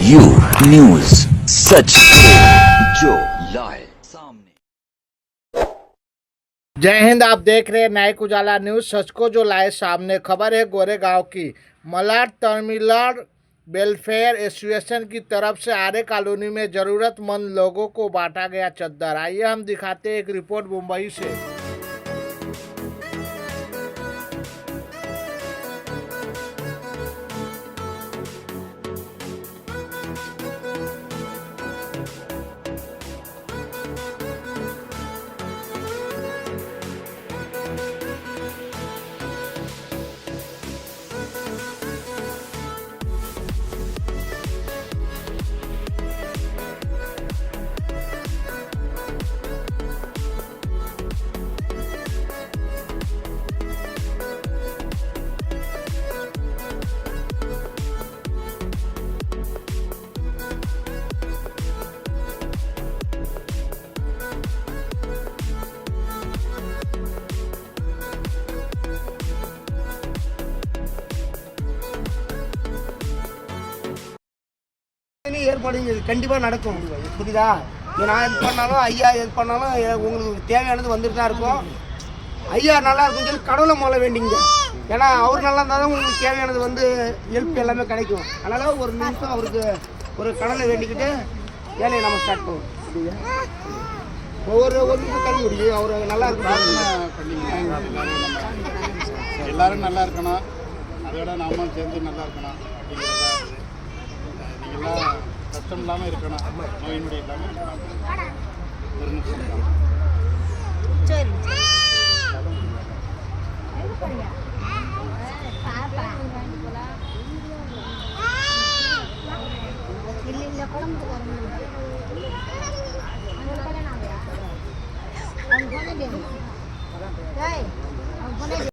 You news सच जो लाए सामने। जय हिंद। आप देख रहे हैं न्यायिक उजाला न्यूज, सच को जो लाए सामने। खबर है गोरेगांव की। मलाड तमिलनाडु वेलफेयर एसोसिएशन की तरफ से आरे कॉलोनी में जरूरतमंद लोगों को बांटा गया चद्दर। आइए हम दिखाते हैं एक रिपोर्ट मुंबई से। ஏற்பாடு கண்டிப்பாக நடக்கும், புரியுதா? நான் எது பண்ணாலும் ஐயா எது பண்ணாலும் உங்களுக்கு தேவையானது வந்துட்டு தான் இருக்கும். ஐயா நல்லா இருக்குன்னு சொல்லி கடவுளை முதல்ல வேண்டிங்க. ஏன்னா அவர் நல்லா இருந்தால் தான் உங்களுக்கு தேவையானது வந்து ஹெல்ப் எல்லாமே கிடைக்கும். அதனால் ஒரு நிமிஷம் அவருக்கு ஒரு கடலை வேண்டிக்கிட்டு வேலையை நம்ம ஸ்டார்ட் பண்ணுவோம். ஒரு நிமிஷம் தர முடியும். அவர் நல்லா இருக்கணும், எல்லாரும் நல்லா இருக்கணும், அதோட நாமும் சேர்ந்து நல்லா இருக்கணும் அப்படிங்கிறதா. நீங்கள்லாம் கஷ்டம் இல்லாமல் இருக்கணும், நோய் நொடி இல்லாமல் இருக்கணும். ஒரு நிமிஷம் குழம்பு